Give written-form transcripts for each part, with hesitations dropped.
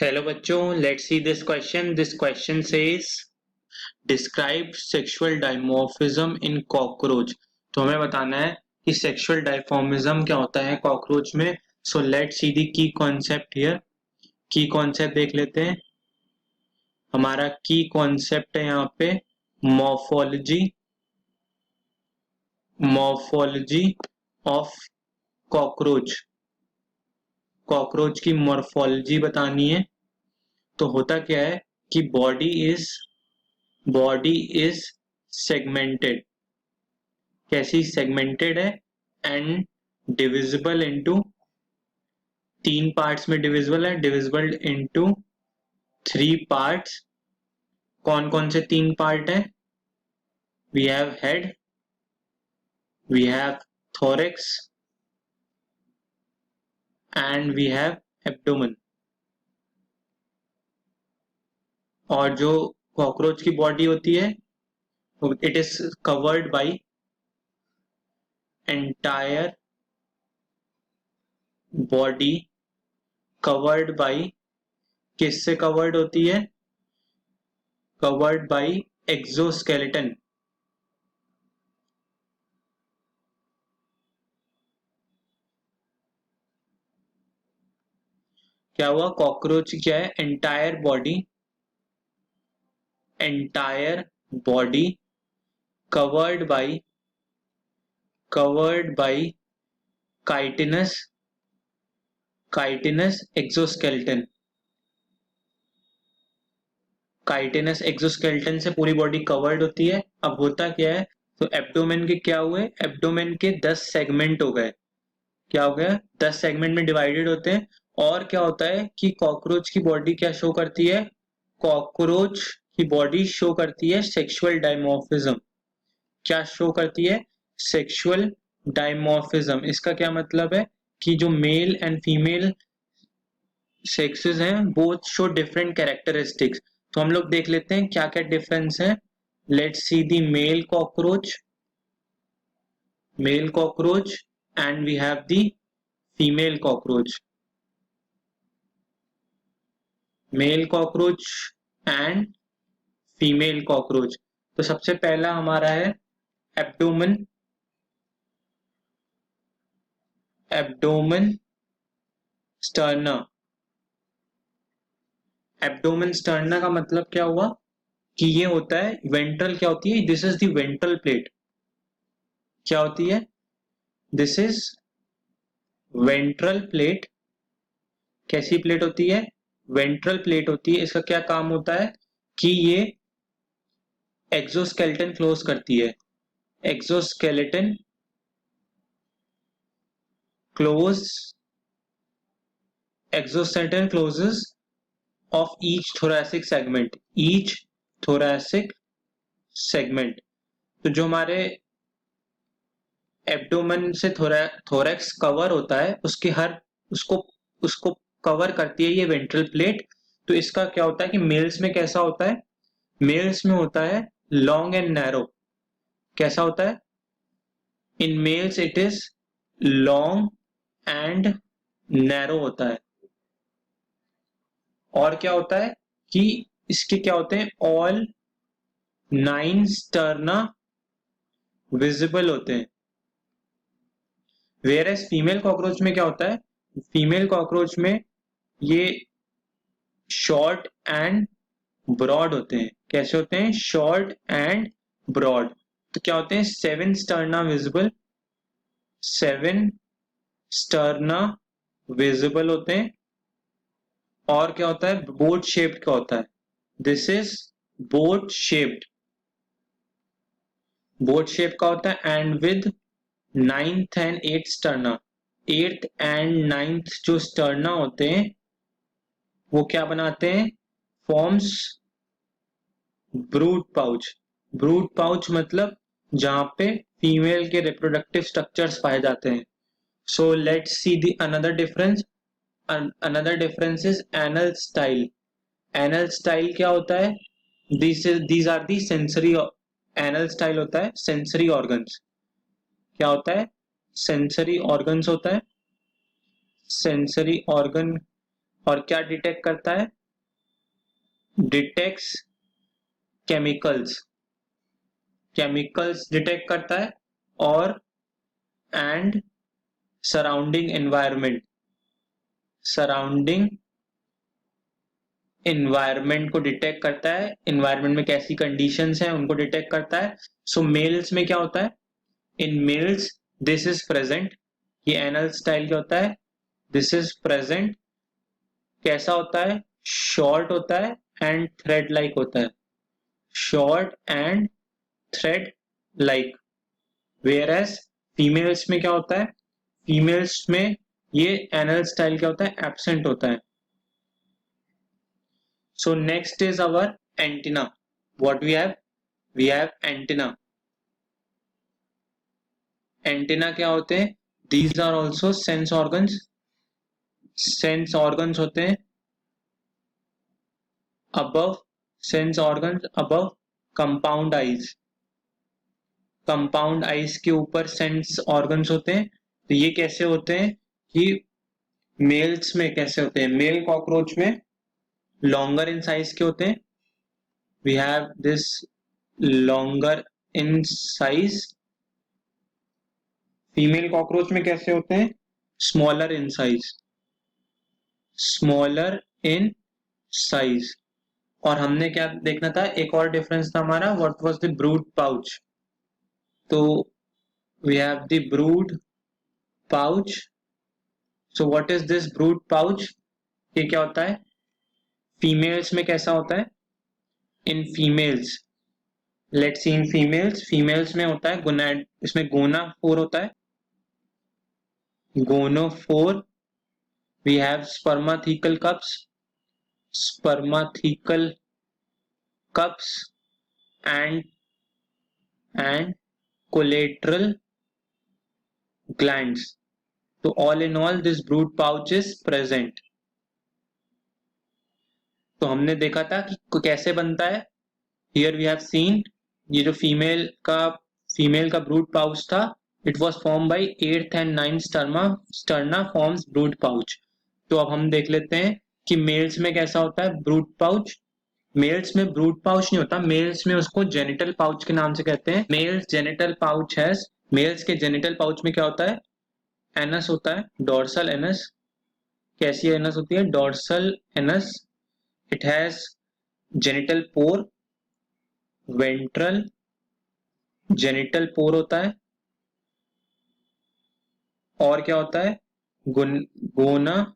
Hello बच्चों, let's see this question. This question says describe sexual dimorphism in cockroach. तो हमें बताना है कि सेक्सुअल डायफॉर्मिज्म क्या होता है कॉकरोच में. सो लेट्स सी दी की कॉन्सेप्ट हियर. की कॉन्सेप्ट देख लेते हैं. हमारा की कॉन्सेप्ट है यहाँ पे morphology. Morphology of cockroach. Cockroach की मॉर्फोलॉजी बतानी है. तो होता क्या है कि बॉडी इज सेगमेंटेड. कैसी सेगमेंटेड है? एंड डिविजिबल इनटू तीन पार्ट्स में डिविजिबल है. Divisible into three parts. कौन कौन से तीन पार्ट है? We have head, we have thorax and we have abdomen. और जो कॉकरोच की बॉडी होती है it is covered by entire body. Covered by किससे कवर्ड होती है? Covered by exoskeleton. क्या हुआ? कॉकरोच क्या है? Entire body covered bye chitinous exoskeleton. Chitinous exoskeleton से पूरी बॉडी कवर्ड होती है. अब होता क्या है? तो एब्डोमेन के क्या हुए? एब्डोमेन के 10 सेगमेंट हो गए. क्या हो गया? 10 सेगमेंट में डिवाइडेड होते हैं. और क्या होता है कि कॉकरोच की बॉडी क्या शो करती है? कॉकरोच की बॉडी शो करती है सेक्सुअल डायमॉर्फिज्म. क्या शो करती है? Sexual dimorphism. इसका क्या मतलब है कि जो मेल एंड फीमेल सेक्सेस हैं बोथ शो डिफरेंट कैरेक्टरिस्टिक्स. तो हम लोग देख लेते हैं क्या क्या डिफरेंस है. Let's see the male cockroach and we have the female cockroach. Male cockroach and female cockroach. तो सबसे पहला हमारा है abdomen. Abdomen sterna. Abdomen sterna का मतलब क्या हुआ कि ये होता है वेंट्रल. क्या होती है? This is the ventral plate. क्या होती है? This is ventral plate. कैसी प्लेट होती है? वेंट्रल प्लेट होती है. इसका क्या काम होता है कि ये एक्सोस्केलेटन क्लोज करती है. Exoskeleton close exoskeleton closes of each thoracic segment. each thoracic segment. तो जो हमारे एब्डोमेन से थोरैक्स कवर होता है उसके हर उसको उसको कवर करती है ये वेंट्रल प्लेट. तो इसका क्या होता है कि मेल्स में कैसा होता है? मेल्स में होता है लॉन्ग एंड नैरो. कैसा होता है? In males it is long and narrow होता है. और क्या होता है कि इसके क्या होते हैं? ऑल 9 स्टर्ना विजिबल होते हैं. वेयर एज फीमेल कॉकरोच में क्या होता है? फीमेल कॉकरोच में ये शॉर्ट एंड ब्रॉड होते हैं. कैसे होते हैं? Short and broad. तो क्या होते हैं? 7 स्टर्ना विजिबल. 7 स्टर्ना विजिबल होते हैं. और क्या होता है? बोट शेप्ड का होता है. This is boat shaped. Boat shape का होता है and with 9th and 8th sterna. 8th and 9th जो स्टर्ना होते हैं वो क्या बनाते हैं? Forms brood pouch. Brood pouch मतलब जहां पे फीमेल के रिप्रोडक्टिव स्ट्रक्चर्स पाए जाते हैं. So let's see the another difference. Another difference is anal style. Anal style क्या होता है? These are the sensory. Anal style होता है सेंसरी ऑर्गन्स. क्या होता है? सेंसरी ऑर्गन्स होता है. सेंसरी ऑर्गन और क्या डिटेक्ट करता है? डिटेक्ट्स केमिकल्स, केमिकल्स डिटेक्ट करता है, और and surrounding environment, surrounding environment को डिटेक्ट करता है, इन्वायरमेंट में कैसी कंडीशंस हैं उनको डिटेक्ट करता है। सो मेल्स में क्या होता है? In males this is present, ये एनल स्टाइल क्या होता है? This is present. कैसा होता है? शॉर्ट होता है एंड थ्रेड लाइक होता है, short and thread like. Whereas females में क्या होता है? फीमेल्स में ये एनल स्टाइल क्या होता है? एब्सेंट होता है। So next is our antenna. What we have? We have antenna. Antenna क्या होते हैं? These are also sense organs. Sense organs होते हैं above, sense organs above compound eyes. Compound eyes के ऊपर sense organs होते हैं। तो ये कैसे होते हैं कि मेल्स में कैसे होते हैं? मेल कॉकरोच में longer in size के होते हैं। We have this longer in size. Female cockroach में कैसे होते हैं? Smaller in size, smaller in size. और हमने क्या देखना था? एक और डिफरेंस था हमारा, what was the brood pouch. तो we have the brood pouch. So what is this brood pouch? ये क्या होता है? फीमेल्स में कैसा होता है? In females, let's see in females, females में होता है गोनाड, इसमें गोना 4 होता है, gonophore. We have spermathecal cups, spermathecal cups, and collateral glands. So all in all this brood pouch is present. तो हमने देखा था कि कैसे बनता है। Here we have seen ये जो फीमेल का ब्रूड पाउच था, it was formed by 8th and 9th sterna forms brood pouch. तो अब हम देख लेते हैं कि मेल्स में कैसा होता है ब्रूड पाउच। मेल्स में ब्रूड पाउच नहीं होता, मेल्स में उसको जेनिटल पाउच के नाम से कहते हैं। Males genital pouch has, males के जेनिटल पाउच में क्या होता है? एनस होता है, डोर्सल एनस। कैसी एनस होती है? Dorsal anus. It has genital pore, ventral genital pore होता है। और क्या होता है? Gona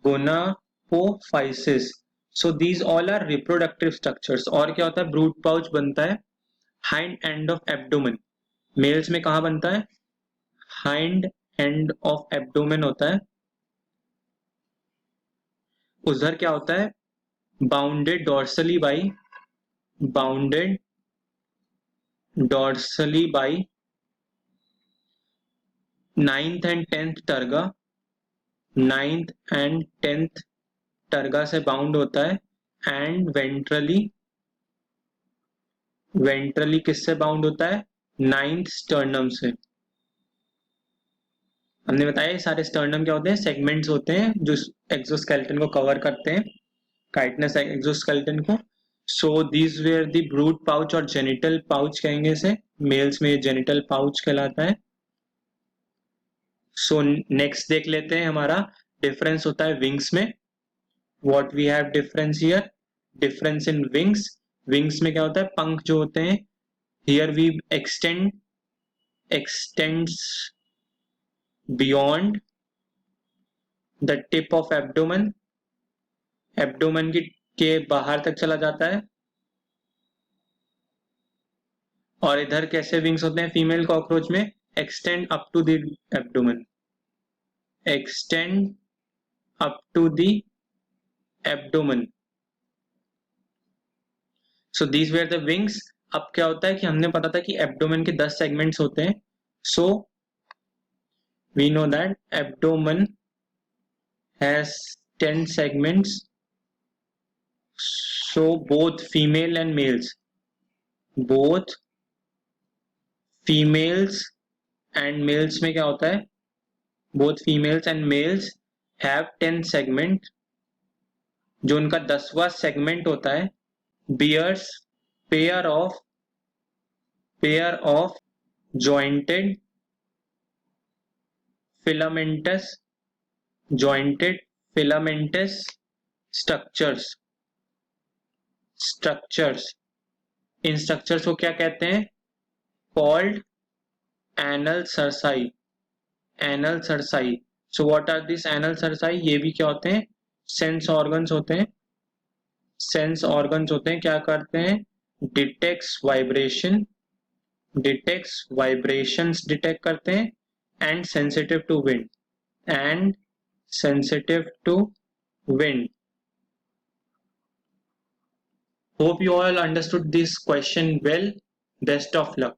gonapophysis. So these all are reproductive structures. और क्या होता है? ब्रूड पाउच बनता है hind end of abdomen. Males में कहाँ बनता है? हाइंड एंड ऑफ एब्डोमेन होता है। उधर क्या होता है? Bounded dorsally by, bounded dorsally by 9th and 10th टर्गा, 9th and 10th टर्गा से बाउंड होता है। एंड वेंट्रली, वेंट्रली किससे बाउंड होता है? 9th स्टर्नम से। हमने बताया ये सारे स्टर्नम क्या होते हैं? सेगमेंट्स होते हैं जो एक्सोस्केलेटन को कवर करते हैं, काइटनस एक्सोस्केलेटन को। सो these were the brood pouch और जेनिटल पाउच कहेंगे इसे। मेल्स में जेनिटल पाउच कहलाता है। सो नेक्स्ट देख लेते हैं, हमारा डिफरेंस होता है विंग्स में। What we have difference here? Difference in wings. Wings में क्या होता है? पंख जो होते हैं, here we extends beyond the tip of abdomen, abdomen की के बाहर तक चला जाता है। और इधर कैसे विंग्स होते हैं फीमेल कॉकरोच में? Extend up to the abdomen, extend up to the abdomen. So these were the wings. अब क्या होता है कि हमने पता था कि एब्डोमेन के 10 सेगमेंट्स होते हैं। So we know that abdomen has 10 segments. So both female and males, both females and males में क्या होता है? Both females and males have 10 segments. जो उनका 10वां सेगमेंट होता है, bears pair of jointed filamentous structures. इन स्ट्रक्चर्स को क्या कहते हैं? Called anal cerci. Anal cerci. So what are this anal cerci? ये भी क्या होते हैं? सेंस ऑर्गन्स होते हैं. क्या करते हैं? डिटेक्ट्स वाइब्रेशंस डिटेक्ट करते हैं and sensitive to wind. Hope you all understood this question well. Best of luck.